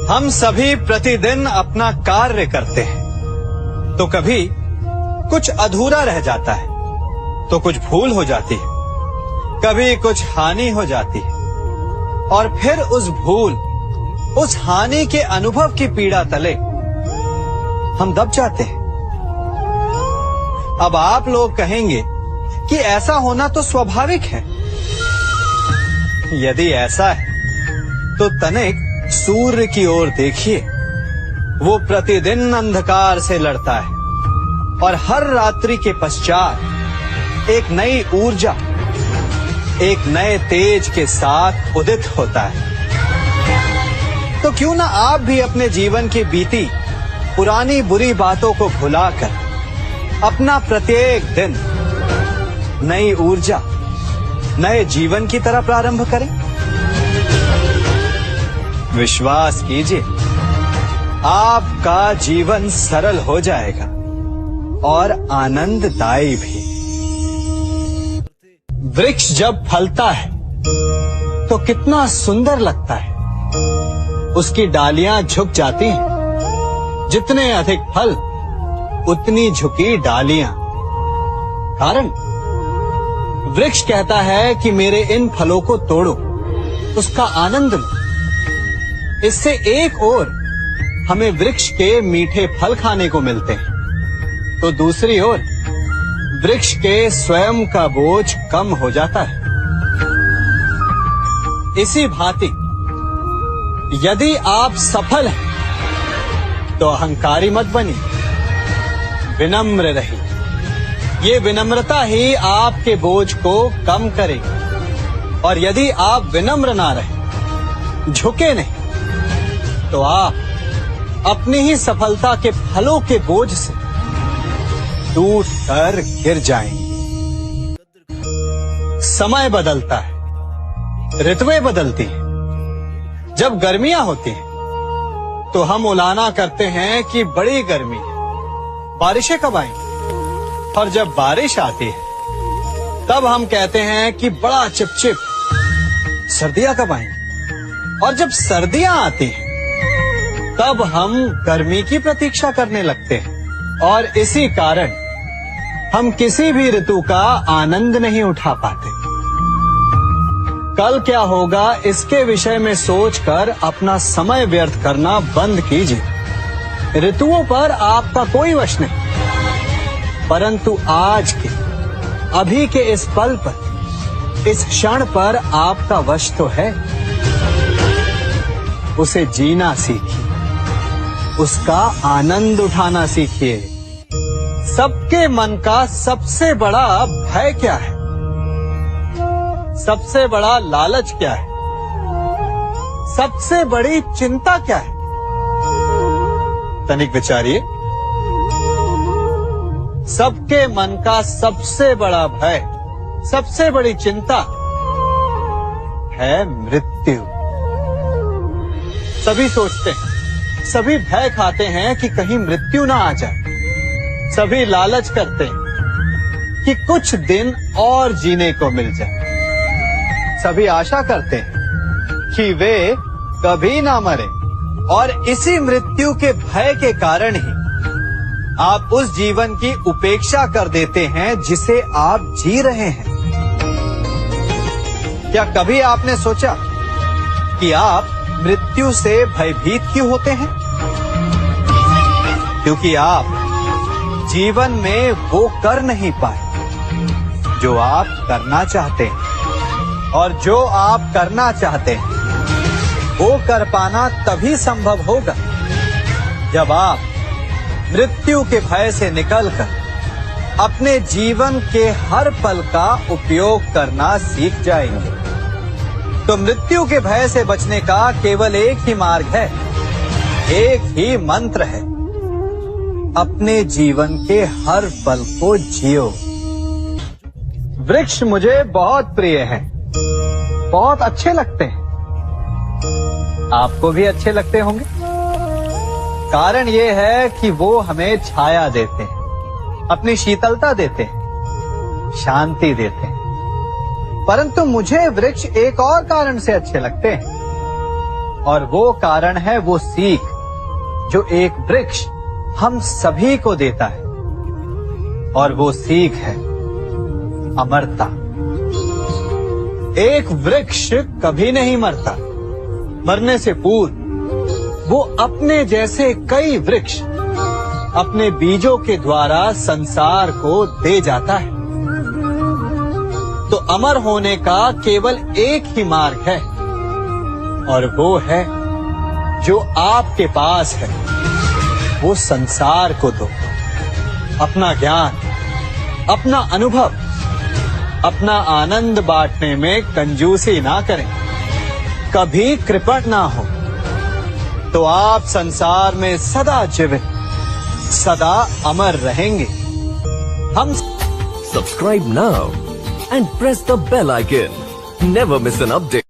हम सभी प्रतिदिन अपना कार्य करते हैं, तो कभी कुछ अधूरा रह जाता है, तो कुछ भूल हो जाती है, कभी कुछ हानि हो जाती है, और फिर उस भूल, उस हानि के अनुभव की पीड़ा तले हम दब जाते हैं। अब आप लोग कहेंगे कि ऐसा होना तो स्वाभाविक है। यदि ऐसा है तो तनिक सूर्य की ओर देखिए। वो प्रतिदिन अंधकार से लड़ता है और हर रात्रि के पश्चात एक नई ऊर्जा, एक नए तेज के साथ उदित होता है। तो क्यों ना आप भी अपने जीवन की बीती पुरानी बुरी बातों को भुलाकर अपना प्रत्येक दिन नई ऊर्जा, नए जीवन की तरह प्रारंभ करें। विश्वास कीजिए, आपका जीवन सरल हो जाएगा और आनंददायी भी। वृक्ष जब फलता है तो कितना सुंदर लगता है। उसकी डालियां झुक जाती हैं। जितने अधिक फल उतनी झुकी डालियां। कारण वृक्ष कहता है कि मेरे इन फलों को तोड़ो, उसका आनंद लो। इससे एक ओर हमें वृक्ष के मीठे फल खाने को मिलते हैं, तो दूसरी ओर वृक्ष के स्वयं का बोझ कम हो जाता है। इसी भांति यदि आप सफल हैं तो अहंकारी मत बनिए, विनम्र रहिए। ये विनम्रता ही आपके बोझ को कम करेगी। और यदि आप विनम्र ना रहे, झुके नहीं, तो आप अपनी ही सफलता के फलों के बोझ से टूट कर गिर जाएंगे। समय बदलता है, ऋतुएं बदलती हैं। जब गर्मियां होती हैं तो हम उलाना करते हैं कि बड़ी गर्मी है, बारिशें कब आएंगी। और जब बारिश आती है तब हम कहते हैं कि बड़ा चिपचिप, सर्दियां कब आएंगी। और जब सर्दियां आती हैं तब हम गर्मी की प्रतीक्षा करने लगते हैं। और इसी कारण हम किसी भी ऋतु का आनंद नहीं उठा पाते। कल क्या होगा इसके विषय में सोचकर अपना समय व्यर्थ करना बंद कीजिए। ऋतुओं पर आपका कोई वश नहीं, परंतु आज के, अभी के इस पल पर, इस क्षण पर आपका वश तो है। उसे जीना सीखिए, उसका आनंद उठाना सीखिए। सबके मन का सबसे बड़ा भय क्या है? सबसे बड़ा लालच क्या है? सबसे बड़ी चिंता क्या है? तनिक विचारिए। सबके मन का सबसे बड़ा भय, सबसे बड़ी चिंता है मृत्यु। सभी सोचते हैं, सभी भय खाते हैं कि कहीं मृत्यु ना आ जाए। सभी लालच करते हैं कि कुछ दिन और जीने को मिल जाए। सभी आशा करते हैं कि वे कभी ना मरे। और इसी मृत्यु के भय के कारण ही आप उस जीवन की उपेक्षा कर देते हैं जिसे आप जी रहे हैं। क्या कभी आपने सोचा कि आप मृत्यु से भयभीत क्यों होते हैं? क्योंकि आप जीवन में वो कर नहीं पाए जो आप करना चाहते हैं। और जो आप करना चाहते हैं वो कर पाना तभी संभव होगा जब आप मृत्यु के भय से निकलकर अपने जीवन के हर पल का उपयोग करना सीख जाएंगे। तो मृत्यु के भय से बचने का केवल एक ही मार्ग है, एक ही मंत्र है। अपने जीवन के हर पल को जियो। वृक्ष मुझे बहुत प्रिय है, बहुत अच्छे लगते हैं। आपको भी अच्छे लगते होंगे। कारण ये है कि वो हमें छाया देते हैं, अपनी शीतलता देते हैं, शांति देते हैं। परंतु मुझे वृक्ष एक और कारण से अच्छे लगते हैं। और वो कारण है वो सीख जो एक वृक्ष हम सभी को देता है, और वो सीख है अमरता। एक वृक्ष कभी नहीं मरता। मरने से पूर्व वो अपने जैसे कई वृक्ष अपने बीजों के द्वारा संसार को दे जाता है। तो अमर होने का केवल एक ही मार्ग है, और वो है जो आपके पास है, वो संसार को दो। अपना ज्ञान, अपना अनुभव, अपना आनंद बांटने में कंजूसी ना करें, कभी कृपण ना हो, तो आप संसार में सदा जीवित, सदा अमर रहेंगे। हम Subscribe now and press the bell icon. Never miss an update.